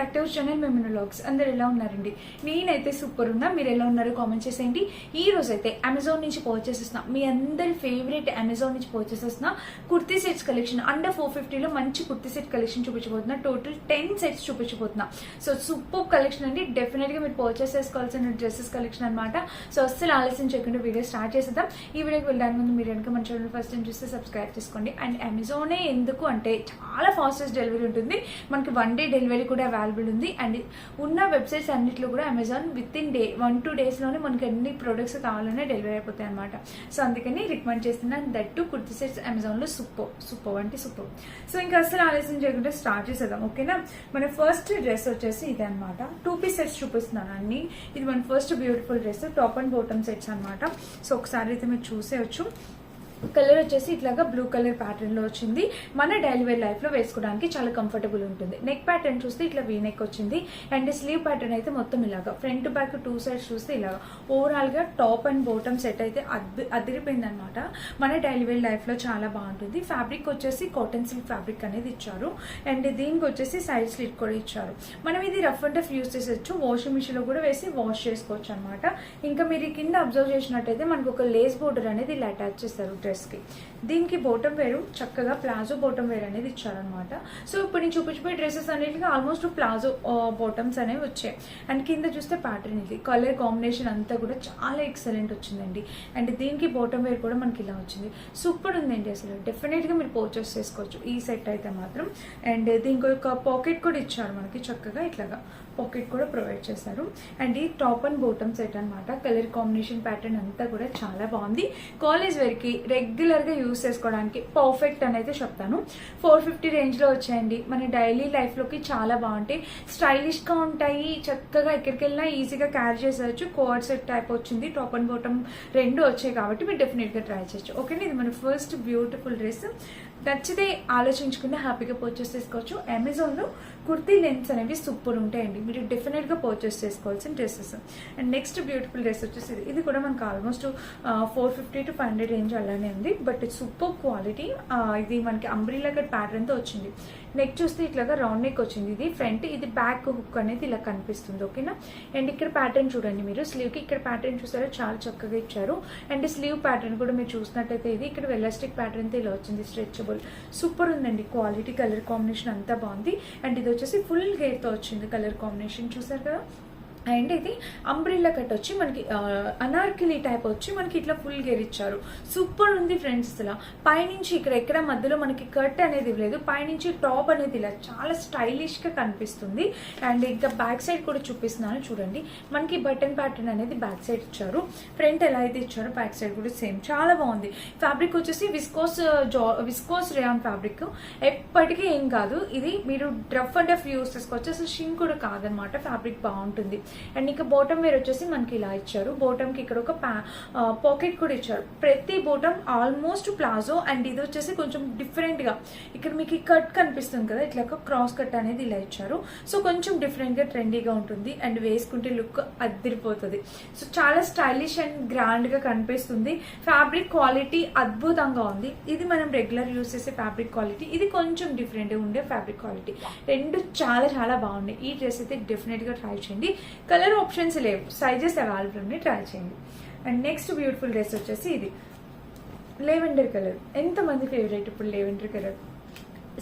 Back to channel memory vlogs. అందరు ఎలా ఉన్నారండి? నేనైతే సూపర్ ఉన్నా. మీరు ఎలా ఉన్నారో కామెంట్ చేసేయండి. ఈ రోజు అయితే అమెజాన్ నుంచి పర్చేస్ చేస్తున్నా, మీ అందరి ఫేవరెట్ అమెజాన్ నుంచి పర్చేస్ చేస్తున్నా కుర్తీ సెట్స్ కలెక్షన్ అండర్ 450లో మంచి కుర్తీ సెట్ కలెక్షన్ చూపించబోతున్నా. టోటల్ 10 సెట్స్ చూపించబోతున్నా. సో సూపర్ కలెక్షన్ అండి. డెఫినెట్ గా మీరు పర్చేస్ చేసుకోవాల్సిన డ్రెస్సెస్ కలెక్షన్ అనమాట. సో అస్సలు ఆలస్యం చేయకుండా వీడియో స్టార్ట్ చేసేద్దాం. ఈ వీడియోకి వెళ్ళడానికి ముందు మీరు కనుక మన ఛానల్ ఫస్ట్ టైం చూస్తే సబ్స్క్రైబ్ చేసుకోండి. అండ్ అమెజానే ఎందుకు అంటే చాలా ఫాస్టెస్ట్ డెలివరీ ఉంటుంది. మనకి 1 డే డెలివరీ కూడా అవైలబుల్ ఉంది. అండ్ ఉన్న వెబ్సైట్స్ అన్నింటిలో కూడా అమెజాన్ విత్ ఇన్ 1-2 days లోనే మనకి అన్ని ప్రొడక్ట్స్ కావాలనే డెలివరీ అయిపోతాయి అనమాట. సో అందుకని రికమెండ్ చేస్తున్నాను. That to kurti sets Amazon లో సూపర్ అంటే సూపర్. సో ఇంకా అసలు ఆలస్యం చేయకుండా స్టార్ట్ చేసేద్దాం. ఓకేనా? మన ఫస్ట్ డ్రెస్ వచ్చేసి ఇదే అనమాట. 2 piece సెట్స్ చూపిస్తున్నాను అన్ని. ఇది మన first beautiful dress, top and bottom sets అనమాట. సో ఒకసారి అయితే మీరు చూసేయచ్చు. కలర్ వచ్చేసి ఇట్లాగా బ్లూ కలర్ ప్యాటర్న్ లో వచ్చింది. మన డైలీ వేర్ లైఫ్ లో వేసుకోవడానికి చాలా కంఫర్టబుల్ ఉంటుంది. నెక్ ప్యాటర్న్ చూస్తే ఇట్లా వీ నెక్ వచ్చింది. అండ్ స్లీవ్ ప్యాటర్న్ అయితే మొత్తం ఇలాగా ఫ్రంట్ బ్యాక్ 2 sides చూస్తే ఇలాగా ఓవరాల్ గా టాప్ అండ్ బాటమ్ సెట్ అయితే అదిరిపోయింది అనమాట. మన డైలీ వేర్ లైఫ్ లో చాలా బాగుంటుంది. ఫ్యాబ్రిక్ వచ్చేసి కాటన్ సిల్క్ ఫ్యాబ్రిక్ అనేది ఇచ్చారు. అండ్ దీనికి వచ్చేసి సైడ్ స్లిట్ కూడా ఇచ్చారు. మనం ఇది రఫ్ అండ్ టఫ్ యూస్ చేసేచ్చు. వాషింగ్ మిషన్ లో కూడా వేసి వాష్ చేసుకోవచ్చు అనమాట. ఇంకా మీరు కింద అబ్జర్వ్ చేసినట్టయితే మనకు ఒక లేస్ బోర్డర్ అనేది ఇలా అటాచ్ చేస్తారు డ్రెస్ కి. దీనికి బాటమ్ వేరు చక్కగా ప్లాజో బాటమ్ వేర్ అనేది ఇచ్చారనమాట. సో ఇప్పుడు నేను చూపించిపోయే డ్రెస్సెస్ అన్నిటికీ ఆల్మోస్ట్ ప్లాజో బాటమ్స్ అనేవి వచ్చాయి. అండ్ కింద చూస్తే ప్యాటర్న్ ఇది కలర్ కాంబినేషన్ అంతా కూడా చాలా ఎక్సలెంట్ వచ్చిందండి. అండ్ దీనికి బాటమ్ వేర్ కూడా మనకి ఇలా వచ్చింది. సూపర్ ఉందండి. అసలు డెఫినెట్ గా మీరు పర్చేస్ చేసుకోవచ్చు ఈ సెట్ అయితే మాత్రం. అండ్ దీనికి ఒక పాకెట్ కూడా ఇచ్చారు మనకి. చక్కగా ఇట్లాగా పాకెట్ కూడా ప్రొవైడ్ చేశారు. అండ్ ఈ టాప్ అండ్ బాటమ్ సెట్ అనమాట. కలర్ కాంబినేషన్ ప్యాటర్న్ అంతా కూడా చాలా బాగుంది. కాలేజ్ వేర్ కి రెగ్యులర్ గా యూస్ చేసుకోవడానికి పర్ఫెక్ట్ అనేది చెప్తాను. 450 రేంజ్ లో వచ్చాయండి. మన డైలీ లైఫ్ లోకి చాలా బాగుంటాయి. స్టైలిష్ గా ఉంటాయి. చక్కగా ఎక్కడికి వెళ్ళినా ఈజీగా క్యారీ చేసేయచ్చు. కోఆర్డ్ సెట్ టైప్ వచ్చింది. టాప్ అండ్ బాటమ్ 2 వచ్చాయి కాబట్టి మీరు డెఫినెట్ గా ట్రై చేయొచ్చు. ఓకేనా? ఇది మన ఫస్ట్ బ్యూటిఫుల్ డ్రెస్. నచ్చితే ఆలోచించుకుంటే హ్యాపీగా పర్చేస్ చేసుకోవచ్చు. అమెజాన్ లో కుర్తీ లెన్స్ అనేవి సూపర్ ఉంటాయండి. మీరు డెఫినెట్ గా పర్చేస్ చేసుకోవాల్సిన dresses. And next beautiful dress వచ్చేసి ఇది కూడా మనకు ఆల్మోస్ట్ 450 to 500 రేంజ్ అలానే ఉంది. But super quality. ఇది మనకి అంబ్రిల్లా కట్ ప్యాటర్న్ తో వచ్చింది. నెక్ చూస్తే ఇట్లాగా రౌండ్ నెక్ వచ్చింది. ఇది ఫ్రంట్, ఇది బ్యాక్ హుక్ అనేది ఇలా కనిపిస్తుంది. ఓకేనా? అండ్ ఇక్కడ ప్యాటర్న్ చూడండి మీరు. స్లీవ్ కి ఇక్కడ ప్యాటర్న్ చూసారో చాలా చక్కగా ఇచ్చారు. అండ్ స్లీవ్ ప్యాటర్న్ కూడా మీరు చూసినట్టయితే ఇది ఇక్కడ ఎలాస్టిక్ ప్యాటర్న్ తో ఇలా వచ్చింది. స్ట్రెచబుల్ సూపర్ ఉందండి. క్వాలిటీ కలర్ కాంబినేషన్ అంతా బాగుంది. అండ్ ఇది వచ్చేసి ఫుల్ గేర్ తో వచ్చింది. కలర్ కాంబినేషన్ చూసారు కదా. అండ్ ఇది అంబ్రిల్లా కట్ వచ్చి మనకి అనార్కిలీ టైప్ వచ్చి మనకి ఇట్లా ఫుల్ గేర్ ఇచ్చారు. సూపర్ ఉంది ఫ్రెండ్స్. ఇలా పైనుంచి ఇక్కడ ఎక్కడ మధ్యలో మనకి కట్ అనేది లేదు. పైనుంచి టాప్ అనేది ఇలా చాలా స్టైలిష్ గా కనిపిస్తుంది. అండ్ ఇంకా బ్యాక్ సైడ్ కూడా చూపిస్తున్నాను చూడండి. మనకి బటన్ ప్యాటర్న్ అనేది బ్యాక్ సైడ్ ఇచ్చారు. ఫ్రంట్ ఎలా అయితే ఇచ్చారో బ్యాక్ సైడ్ కూడా సేమ్. చాలా బాగుంది. ఫ్యాబ్రిక్ వచ్చేసి విస్కోస్ రేయాన్ ఫ్యాబ్రిక్. ఎప్పటికీ ఏం కాదు. ఇది మీరు రఫ్ అండ్ టఫ్ యూస్ చేసుకోవచ్చు. అసలు షింక్ కూడా కాదనమాట. ఫ్యాబ్రిక్ బాగుంటుంది. అండ్ ఇంకా బాటమ్ వేర్ వచ్చేసి మనకి ఇలా ఇచ్చారు. బాటమ్ కి ఇక్కడ ఒక పాకెట్ కూడా ఇచ్చారు. ప్రతి బాటమ్ ఆల్మోస్ట్ ప్లాజో. అండ్ ఇది వచ్చేసి కొంచెం డిఫరెంట్ గా ఇక్కడ మీకు కట్ కనిపిస్తుంది కదా, ఇట్లా క్రాస్ కట్ అనేది ఇలా ఇచ్చారు. సో కొంచెం డిఫరెంట్ గా ట్రెండీగా ఉంటుంది. అండ్ వేసుకుంటే లుక్ అదిరిపోతుంది. సో చాలా స్టైలిష్ అండ్ గ్రాండ్ గా కనిపిస్తుంది. ఫ్యాబ్రిక్ క్వాలిటీ అద్భుతంగా ఉంది. ఇది మనం రెగ్యులర్ యూస్ చేసే ఫ్యాబ్రిక్ క్వాలిటీ. ఇది కొంచెం డిఫరెంట్ గా ఉండే ఫ్యాబ్రిక్ క్వాలిటీ. రెండు చాలా చాలా బాగున్నాయి. ఈ డ్రెస్ అయితే డెఫినెట్ గా ట్రై చేయండి. కలర్ ఆప్షన్స్ లేవు, సైజెస్ అవైలబుల్ ఉన్నాయి. ట్రై చేయండి. అండ్ నెక్స్ట్ బ్యూటిఫుల్ డ్రెస్ వచ్చేసి ఇది లెవెండర్ కలర్. ఎంతమంది ఫేవరెట్ ఇప్పుడు లెవెండర్ కలర్?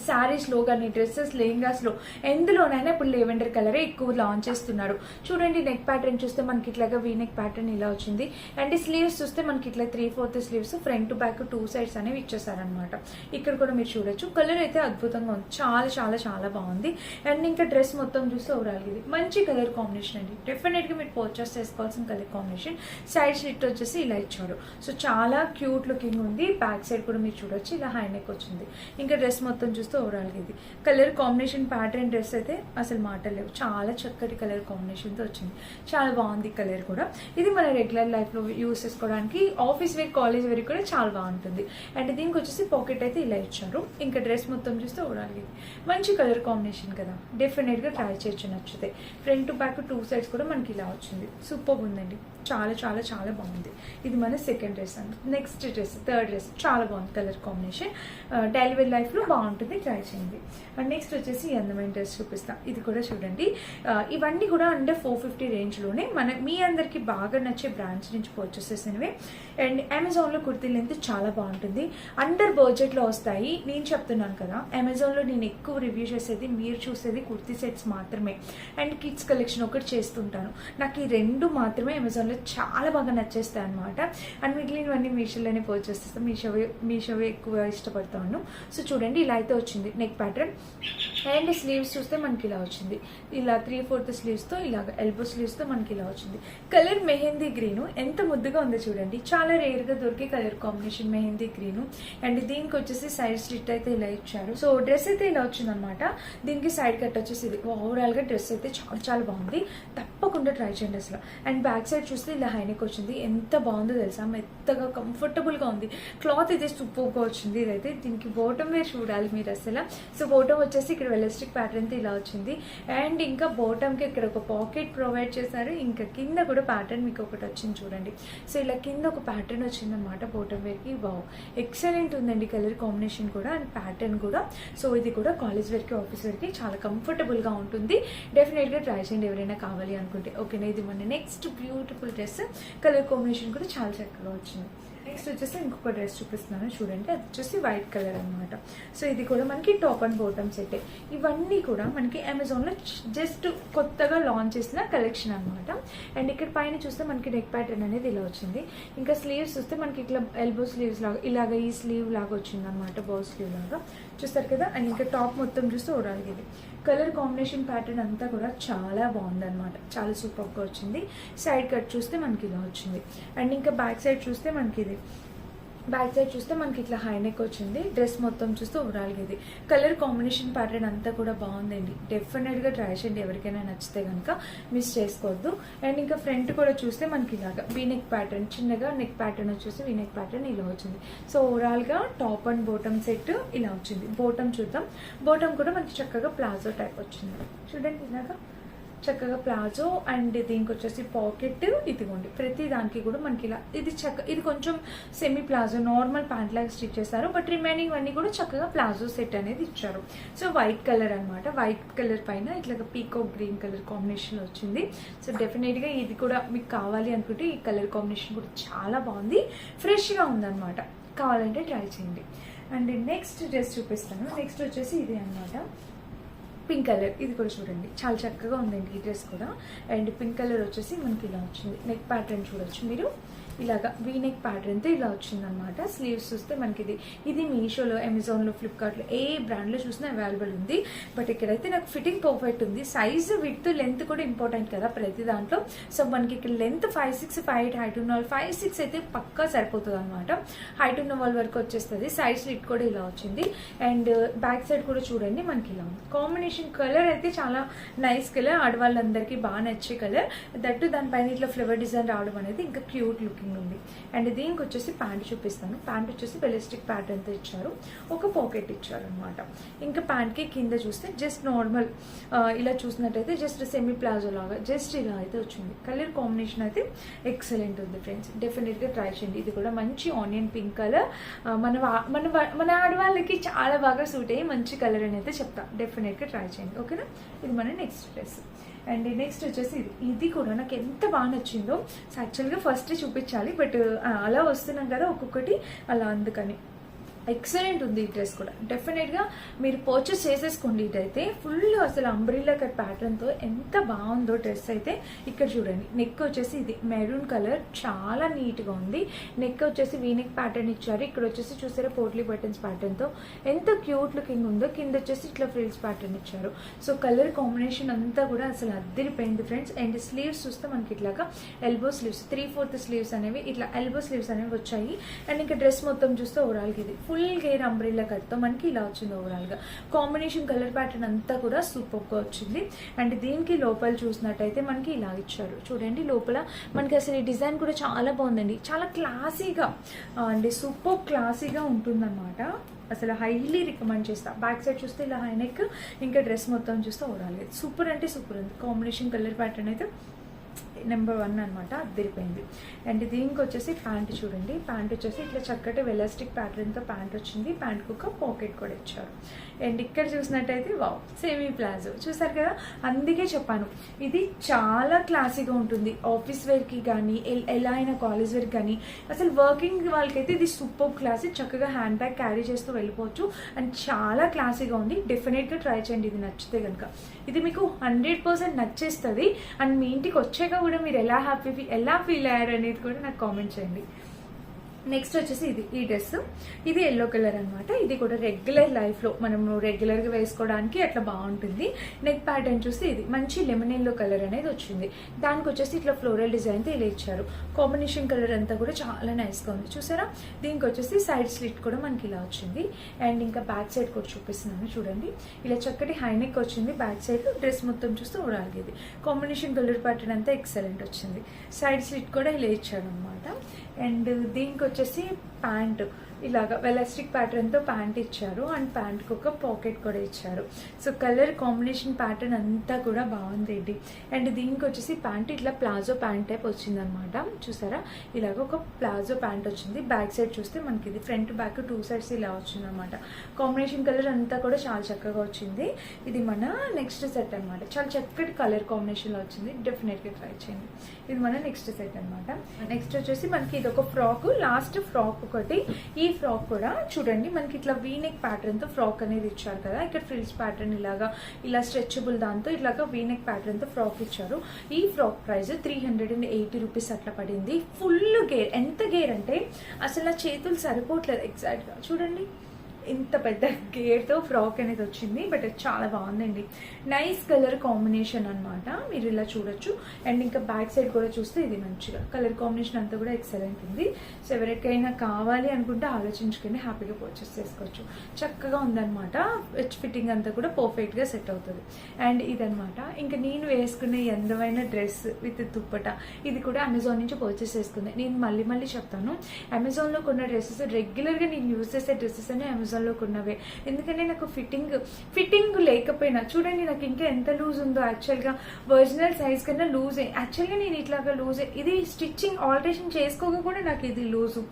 శారీస్ లో కానీ డ్రెస్సెస్ లెహంగాస్ లో ఎందులోనైనా ఇప్పుడు లెవెండర్ కలరే ఎక్కువ లాంచ్ చేస్తున్నారు. చూడండి నెక్ ప్యాటర్న్ చూస్తే మనకి ఇట్లాగా వీ నెక్ ప్యాటర్న్ ఇలా వచ్చింది. అండ్ స్లీవ్స్ చూస్తే మనకి ఇట్లా 3/4 sleeves front to back 2 sides అనేవి ఇచ్చేసారనమాట. ఇక్కడ కూడా మీరు చూడొచ్చు. కలర్ అయితే అద్భుతంగా ఉంది. చాలా చాలా చాలా బాగుంది. అండ్ ఇంకా డ్రెస్ మొత్తం చూస్తే ఓవరాల్ ఇది మంచి కలర్ కాంబినేషన్ అండి. డెఫినెట్ గా మీరు పర్చేస్ చేసుకోవాల్సిన కలర్ కాంబినేషన్. సైడ్ స్లిట్ వచ్చేసి ఇలా ఇచ్చారు. సో చాలా క్యూట్ లుకింగ్ ఉంది. బ్యాక్ సైడ్ కూడా మీరు చూడొచ్చు. ఇలా హై నెక్ వచ్చింది. ఇంకా డ్రెస్ మొత్తం చూస్తే ఓవరాల్ ఇది కలర్ కాంబినేషన్ ప్యాటర్న్ డ్రెస్ అయితే అసలు మాటలేవు. చాలా చక్కటి కలర్ కాంబినేషన్ తో వచ్చింది. చాలా బాగుంది కలర్ కూడా. ఇది మన రెగ్యులర్ లైఫ్ లో యూస్ చేసుకోవడానికి, ఆఫీస్ వేర్ కాలేజ్ వేర్ కూడా చాలా బాగుంటుంది. అండ్ దీనికి వచ్చేసి పాకెట్ అయితే ఇలా ఇచ్చారు. ఇంకా డ్రెస్ మొత్తం చూస్తే ఓవరాల్ ఇది మంచి కలర్ కాంబినేషన్ కదా. డెఫినెట్ గా ట్రై చేయొచ్చు నచ్చితే. ఫ్రంట్ టు బ్యాక్ 2 sides కూడా మనకి ఇలా వచ్చింది. సూపర్ ఉందండి. చాలా చాలా చాలా బాగుంది. ఇది మన సెకండ్ డ్రెస్ అండి. నెక్స్ట్ డ్రెస్ థర్డ్ డ్రెస్ చాలా బాగుంది. Colour combination daily wear life లో బాగుంటుంది. కావాలంటే ట్రై చేయండి. అండ్ నెక్స్ట్ వచ్చేసి ఈ అందమైన డ్రెస్ చూపిస్తాం. ఇది కూడా చూడండి, ఇవన్నీ కూడా అండర్ 450 రేంజ్లోనే మీ అందరికి బాగా నచ్చే బ్రాండ్స్ నుంచి పర్చేస్ చేసినవి. అండ్ అమెజాన్లో కుర్తీ లెంత్ చాలా బాగుంటుంది, అండర్ బడ్జెట్లో వస్తాయి. నేను చెప్తున్నాను కదా, అమెజాన్లో నేను ఎక్కువ రివ్యూ చేసేది, మీరు చూసేది కుర్తీ సెట్స్ మాత్రమే అండ్ కిడ్స్ కలెక్షన్ ఒకటి చేస్తుంటాను. నాకు ఈ రెండు మాత్రమే అమెజాన్లో చాలా బాగా నచ్చేస్తాయి అనమాట. అండ్ మిగిలినవన్నీ మీషోలోనే పర్చేస్ చేస్తాను, మీషోవే ఎక్కువ ఇష్టపడతాను. సో చూడండి, ఇలా అయితే వచ్చింది నెక్ ప్యాటర్న్. అండ్ స్లీవ్స్ చూస్తే మనకి ఇలా వచ్చింది, ఇలా 3/4 స్లీవ్స్తో, ఇలాగ ఎల్బో స్లీవ్స్తో మనకి ఇలా వచ్చింది. కలర్ మెహందీ గ్రీను, ఎంత ముద్దుగా ఉందో చూడండి, చాలా రేర్గా దొరికే colour combination mehndi green. And దీనికి వచ్చేసి సైడ్ స్లిట్ అయితే ఇలా ఇచ్చారు. సో డ్రెస్ అయితే ఇలా వచ్చిందనమాట. దీనికి సైడ్ కట్ వచ్చేసి ఇది. ఓవరాల్గా డ్రెస్ అయితే చాలా చాలా బాగుంది, తప్పకుండా ట్రై చేయండి అసలు. అండ్ బ్యాక్ సైడ్ చూస్తే ఇలా హైనెక్ వచ్చింది, ఎంత బాగుందో తెలుసా, మెత్తగా కంఫర్టబుల్గా ఉంది. క్లాత్ అయితే సూపర్గా వచ్చింది. ఇదైతే దీనికి బాటమ్ వేర్ చూడాలి మీరు అసలు. సో బాటమ్ వచ్చేసి ఇక్కడ ఎలాస్టిక్ ప్యాటర్న్తో ఇలా వచ్చింది. అండ్ ఇంకా బాటమ్కి ఇక్కడ ఒక పాకెట్ ప్రొవైడ్ చేశారు. ఇంకా కింద కూడా ప్యాటర్న్ మీకు ఒకటి వచ్చింది చూడండి. సో ఇలా కింద ఒక ప్యాటర్న్ వచ్చింది అనమాట బాటమ్ వేర్కి. వావ్, ఎక్సలెంట్ ఉందండి కలర్ కాంబినేషన్ కూడా అండ్ ప్యాటర్న్ కూడా. సో ఇది కూడా కాలేజ్ వేర్కి, ఆఫీస్ వేర్కి చాలా కంఫర్టబుల్గా ఉంటుంది. డెఫినెట్గా ట్రై చేయండి ఎవరైనా కావాలి అనుకుంటే. ఓకేనా, ఇది మన next beautiful dress. Colour combination కూడా చాలా చక్కగా వచ్చింది. నెక్స్ట్ వచ్చేసి ఇంకొక డ్రెస్ చూపిస్తున్నాను చూడండి, అది వచ్చేసి వైట్ కలర్ అనమాట. సో ఇది కూడా మనకి టాప్ అండ్ బాటమ్ సెట్. ఇవన్నీ కూడా మనకి అమెజాన్లో జస్ట్ కొత్తగా లాంచ్ చేసిన కలెక్షన్ అనమాట. అండ్ ఇక్కడ పైన చూస్తే మనకి నెక్ ప్యాటర్న్ అనేది ఇలా వచ్చింది. ఇంకా స్లీవ్స్ చూస్తే మనకి ఇట్లా ఎల్బో స్లీవ్స్ లాగా ఇలాగ ఈ స్లీవ్ లాగా వచ్చింది అనమాట, బౌ స్లీవ్ లాగా చూస్తారు కదా. అండ్ ఇంకా టాప్ మొత్తం చూస్తే ఓవరాల్గా ఇది కలర్ కాంబినేషన్ ప్యాటర్న్ అంతా కూడా చాలా బాగుందన్నమాట, చాలా సూపర్గా వచ్చింది. సైడ్ కట్ చూస్తే మనకి ఇలా వచ్చింది. అండ్ ఇంకా బ్యాక్ సైడ్ చూస్తే మనకి ఇది, బ్యాక్ సైడ్ చూస్తే మనకి ఇట్లా హైనెక్ వచ్చింది. డ్రెస్ మొత్తం చూస్తే ఓవరాల్గా ఇది కలర్ కాంబినేషన్ ప్యాటర్న్ అంతా కూడా బాగుందండి. డెఫినెట్గా ట్రై చేయండి, ఎవరికైనా నచ్చితే కనుక మిస్ చేసుకోవద్దు. అండ్ ఇంకా ఫ్రంట్ కూడా చూస్తే మనకి ఇలాగా వీనెక్ ప్యాటర్న్, చిన్నగా నెక్ ప్యాటర్న్ వచ్చేసి వీనెక్ ప్యాటర్న్ ఇలా వచ్చింది. సో ఓవరాల్గా టాప్ అండ్ బాటమ్ సెట్ ఇలా వచ్చింది. బాటమ్ చూద్దాం. బాటమ్ కూడా మనకి చక్కగా ప్లాజో టైప్ వచ్చింది చూడండి, ఇలాగా చక్కగా ప్లాజో. అండ్ దీనికి వచ్చేసి పాకెట్, ఇదిగోండి ప్రతి దానికి కూడా మనకి ఇలా ఇది కొంచెం సెమీ ప్లాజో, నార్మల్ ప్యాంట్ లాగా స్టిచ్ చేశారు. బట్ రిమైనింగ్ అన్ని కూడా చక్కగా ప్లాజో సెట్ అనేది ఇచ్చారు. సో వైట్ కలర్ అనమాట, వైట్ కలర్ పైన ఇట్లా పీకాక్ గ్రీన్ కలర్ కాంబినేషన్ వచ్చింది. సో డెఫినెట్గా ఇది కూడా మీకు కావాలి అనుకుంటే ఈ కలర్ కాంబినేషన్ కూడా చాలా బాగుంది, ఫ్రెష్గా ఉందన్నమాట. కావాలంటే ట్రై చేయండి. అండ్ నెక్స్ట్ డ్రెస్ చూపిస్తాను. నెక్స్ట్ వచ్చేసి ఇది అనమాట, పింక్ కలర్. ఇది కూడా చూడండి, చాలా చక్కగా ఉందండి ఈ డ్రెస్ కూడా. అండ్ పింక్ కలర్ వచ్చేసి మనకి ఇలా వచ్చింది. నెక్ ప్యాటర్న్ చూడొచ్చు మీరు, ఇలాగా వీనెక్ ప్యాటర్న్తో ఇలా వచ్చిందనమాట. స్లీవ్స్ చూస్తే మనకి ఇది మీషోలో, అమెజాన్లో, ఫ్లిప్కార్ట్లో ఏ బ్రాండ్లో చూసినా అవైలబుల్ ఉంది. బట్ ఇక్కడైతే నాకు ఫిట్టింగ్ పర్ఫెక్ట్ ఉంది. సైజు, విడ్త్, లెంత్ కూడా ఇంపార్టెంట్ కదా ప్రతి దాంట్లో. సో మనకి ఇక్కడ లెంత్ 5'6", 5'8", హైట్ ఉన్న వాళ్ళు 5'6" అయితే పక్కా సరిపోతుంది అనమాట. హైట్ ఉన్న వాళ్ళ వరకు వచ్చేస్తుంది. సైజ్ స్లిట్ కూడా ఇలా వచ్చింది. అండ్ బ్యాక్ సైడ్ కూడా చూడండి మనకి ఇలా ఉంది. కాంబినేషన్ కలర్ అయితే చాలా నైస్ కలర్, ఆడవాళ్ళందరికీ బాగా నచ్చే కలర్. దట్టు దానిపైన ఇట్లా ఫ్లవర్ డిజైన్ రావడం అనేది ఇంకా క్యూట్ లుక్ ఉంది. అండ్ దీనికి వచ్చేసి ప్యాంట్ చూపిస్తాను. ప్యాంట్ వచ్చేసి ఎలాస్టిక్ ప్యాటర్న్తో ఇచ్చారు, ఒక పాకెట్ ఇచ్చారు అనమాట. ఇంకా ప్యాంట్కి కింద చూస్తే జస్ట్ నార్మల్ ఇలా చూసినట్టయితే జస్ట్ సెమీ ప్లాజో లాగా జస్ట్ ఇలా అయితే వచ్చింది. కలర్ కాంబినేషన్ అయితే ఎక్సలెంట్ ఉంది ఫ్రెండ్స్, డెఫినెట్గా ట్రై చేయండి. ఇది కూడా మంచి ఆనియన్ పింక్ కలర్, మన ఆడవాళ్ళకి చాలా బాగా సూట్ అయ్యి మంచి కలర్ అని అయితే చెప్తా. డెఫినెట్గా ట్రై చేయండి. ఓకేనా, ఇది మన నెక్స్ట్ డ్రెస్. అండ్ నెక్స్ట్ వచ్చేసి ఇది కూడా నాకు ఎంత బాగా నచ్చిందో. యాక్చువల్గా ఫస్ట్ చూపించాలి, బట్ అలా వస్తున్నాం కదా ఒక్కొక్కటి అలా, అందుకని ఎక్సలెంట్ ఉంది ఈ డ్రెస్ కూడా. డెఫినెట్గా మీరు పర్చేస్ చేసేసుకోండి. ఇదైతే ఫుల్ అసలు అంబ్రిల్లా కట్ ప్యాటర్న్తో ఎంత బాగుందో డ్రెస్ అయితే. ఇక్కడ చూడండి, నెక్ వచ్చేసి ఇది మెరూన్ కలర్, చాలా నీట్గా ఉంది. నెక్ వచ్చేసి వీనెక్ ప్యాటర్న్ ఇచ్చారు. ఇక్కడ వచ్చేసి చూసారా పోట్లీ బటన్స్ ప్యాటర్న్తో ఎంత క్యూట్ లుకింగ్ ఉందో. కింద వచ్చేసి ఇట్లా ఫ్రిల్స్ ప్యాటర్న్ ఇచ్చారు. సో కలర్ కాంబినేషన్ అంతా కూడా అసలు అద్దరిపోయింది ఫ్రెండ్స్. అండ్ స్లీవ్స్ చూస్తే మనకి ఇట్లాగా ఎల్బో స్లీవ్స్, 3/4 స్లీవ్స్ అనేవి ఇట్లా ఎల్బో స్లీవ్స్ అనేవి వచ్చాయి. అండ్ ఇంకా డ్రెస్ మొత్తం చూస్తే ఓవరాల్గా ఇది ఫుల్ గేర్ అంబ్రిల్లా కట్తో మనకి ఇలా వచ్చింది. ఓవరాల్గా కాంబినేషన్ కలర్ ప్యాటర్న్ అంతా కూడా సూపర్గా వచ్చింది. అండ్ దీనికి లోపల చూసినట్టయితే మనకి ఇలా ఇచ్చారు చూడండి. లోపల మనకి అసలు ఈ డిజైన్ కూడా చాలా బాగుందండి, చాలా క్లాసీగా అండ్ సూపర్ క్లాసీగా ఉంటుందన్నమాట. అసలు హైలీ రికమెండ్ చేస్తా. బ్యాక్ సైడ్ చూస్తే ఇలా హైనెక్, ఇంకా డ్రెస్ మొత్తం చూస్తే ఓవరాల్గా సూపర్ అంటే సూపర్ ఉంది. కాంబినేషన్ కలర్ ప్యాటర్న్ అయితే నెంబర్ 1 అనమాట, అద్దరిపోయింది. అండ్ దీనికి వచ్చేసి ప్యాంట్ చూడండి, ప్యాంట్ వచ్చేసి ఇట్లా చక్కటి వెలాస్టిక్ ప్యాటర్న్తో ప్యాంట్ వచ్చింది, ప్యాంట్కి ఒక పాకెట్ కూడా ఇచ్చారు. అండ్ ఇక్కడ చూసినట్టయితే వావ్ సెమీ ప్లాజో చూసారు కదా, అందుకే చెప్పాను ఇది చాలా క్లాసీగా ఉంటుంది. ఆఫీస్ వేర్కి కానీ ఎలా అయినా కాలేజ్ వేర్కి కానీ అసలు వర్కింగ్ వాళ్ళకైతే ఇది సూపర్ క్లాసీ, చక్కగా హ్యాండ్ బ్యాగ్ క్యారీ చేస్తూ వెళ్ళిపోవచ్చు. అండ్ చాలా క్లాసీగా ఉంది, డెఫినెట్గా ట్రై చేయండి ఇది నచ్చితే కనుక. ఇది మీకు 100% నచ్చేస్తుంది. అండ్ మీ ఇంటికి వచ్చాక కూడా మీరు ఎలా ఫీల్ అయ్యారు అనేది కూడా నాకు కామెంట్ చేయండి. నెక్స్ట్ వచ్చేసి ఈ డ్రెస్, ఇది ఎల్లో కలర్ అనమాట. ఇది కూడా రెగ్యులర్ లైఫ్లో మనము రెగ్యులర్గా వేసుకోవడానికి అట్లా బాగుంటుంది. నెక్ ప్యాటర్న్ చూస్తే ఇది మంచి లెమన్ ఎల్లో కలర్ అనేది వచ్చింది. దానికి వచ్చేసి ఇట్లా ఫ్లోరల్ డిజైన్తో ఇలా ఇచ్చారు. కాంబినేషన్ కలర్ అంతా కూడా చాలా నైస్గా ఉంది చూసారా. దీనికి వచ్చేసి సైడ్ స్లిట్ కూడా మనకి ఇలా వచ్చింది. అండ్ ఇంకా బ్యాక్ సైడ్ కూడా చూపిస్తున్నాను చూడండి, ఇలా చక్కటి హైనెక్ వచ్చింది. బ్యాక్ సైడ్ డ్రెస్ మొత్తం చూస్తే ఓవరాల్గా ఇది కాంబినేషన్ కలర్ ప్యాటర్న్ అంతా ఎక్సలెంట్ వచ్చింది. సైడ్ స్లిట్ కూడా ఇలా ఇచ్చాడు అనమాట. అండ్ దీనికి వచ్చేసి ప్యాంట్ ఇలాగా వెలాస్టిక్ ప్యాటర్న్తో ప్యాంట్ ఇచ్చారు. అండ్ ప్యాంట్కి ఒక పాకెట్ కూడా ఇచ్చారు. సో కలర్ కాంబినేషన్ ప్యాటర్న్ అంతా కూడా బాగుంది. అండ్ దీనికి వచ్చేసి ప్యాంట్ ఇట్లా ప్లాజో ప్యాంట్ టైప్ వచ్చిందనమాట చూసారా. ఇలాగ ఒక ప్లాజో ప్యాంట్ వచ్చింది. బ్యాక్ సైడ్ చూస్తే మనకి ఇది ఫ్రంట్ బ్యాక్ 2 సైడ్స్ ఇలా వచ్చిందనమాట. కాంబినేషన్ కలర్ అంతా కూడా చాలా చక్కగా వచ్చింది. ఇది మన నెక్స్ట్ సెట్ అనమాట, చాలా చక్కటి కలర్ కాంబినేషన్లో వచ్చింది, డెఫినెట్గా ట్రై చేయండి. ఇది మన నెక్స్ట్ సెట్ అనమాట. నెక్స్ట్ వచ్చేసి మనకి ఇది ఒక ఫ్రాక్, లాస్ట్ ఫ్రాక్ ఒకటి. ఈ ఫ్రాక్ కూడా చూడండి మనకి ఇట్లా వీనెక్ ప్యాటర్న్ తో ఫ్రాక్ అనేది ఇచ్చారు కదా. ఇక్కడ ఫ్రిల్స్ ప్యాటర్న్ ఇలా స్ట్రెచబుల్ దాంతో ఇలాగా వీనెక్ ప్యాటర్న్ తో ఫ్రాక్ ఇచ్చారు. ఈ ఫ్రాక్ ప్రైస్ 380 రూపీస్ అట్లా పడింది. ఫుల్ గేర్, ఎంత గేర్ అంటే అసలు నా చేతులు సరిపోవట్లేదు ఎగ్జాక్ట్ గా చూడండి, ఇంత పెద్ద గేర్తో ఫ్రాక్ అనేది వచ్చింది. బట్ చాలా బాగుందండి, నైస్ కలర్ కాంబినేషన్ అనమాట, మీరు ఇలా చూడొచ్చు. అండ్ ఇంకా బ్యాక్ సైడ్ కూడా చూస్తే ఇది మంచిగా కలర్ కాంబినేషన్ అంతా కూడా ఎక్సలెంట్ ఉంది. సో ఎవరికైనా కావాలి అనుకుంటే ఆలోచించుకొని హ్యాపీగా పర్చేస్ చేసుకోవచ్చు. చక్కగా ఉందన్నమాట, ఫిట్టింగ్ అంతా కూడా పర్ఫెక్ట్గా సెట్ అవుతుంది. అండ్ ఇదనమాట ఇంకా నేను వేసుకునే అందమైన డ్రెస్ విత్ దుప్పట. ఇది కూడా అమెజాన్ నుంచి పర్చేస్ చేసుకుంది. నేను మళ్ళీ చెప్తాను, అమెజాన్లో కొన్న డ్రెస్సెస్ రెగ్యులర్గా నేను యూజ్ చేసే డ్రెస్సెస్ అనే అమెజాన్లో కొన్నవే. ఎందుకంటే నాకు ఫిట్టింగ్ లేకపోయినా చూడండి నాకు ఇంకా ఎంత లూజ్ ఉందో. యాక్చువల్గా ఒరిజినల్ సైజ్ కన్నా లూజే. యాక్చువల్గా నేను ఇట్లాగా లూజే, ఇది స్టిచ్చింగ్ ఆల్టరేషన్ చేసుకోగా కూడా నాకు ఇది లూజు.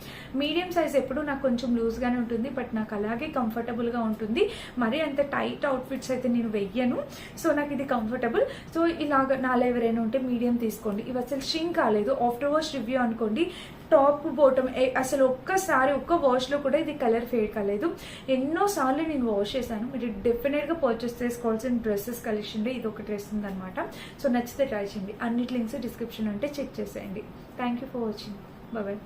మీడియం సైజ్ ఎప్పుడు నాకు కొంచెం లూజ్గానే ఉంటుంది, బట్ నాకు అలాగే కంఫర్టబుల్గా ఉంటుంది. మరీ అంత టైట్ అవుట్ఫిట్స్ అయితే నేను వెయ్యను. సో నాకు ఇది కంఫర్టబుల్. సో ఇలాగ నాలో ఎవరైనా ఉంటే మీడియం తీసుకోండి. ఇవి అసలు షింక్ కాలేదు, ఆఫ్టర్ వాష్ రివ్యూ అనుకోండి. టాప్ బాటమ్ అసలు ఒక్క వాష్లో కూడా ఇది కలర్ ఫేడ్ కాలేదు. ఎన్నోసార్లు నేను వాష్ చేశాను. మీరు డెఫినెట్గా పర్చేస్ చేసుకోవాల్సిన డ్రెస్సెస్ కలెక్షన్లో ఇది ఒక డ్రెస్ ఉందన్నమాట. సో నచ్చితే ట్రై చేయండి. అన్నిటి లింక్స్ డిస్క్రిప్షన్ ఉంటే చెక్ చేసేయండి. Thank you for watching. Bye.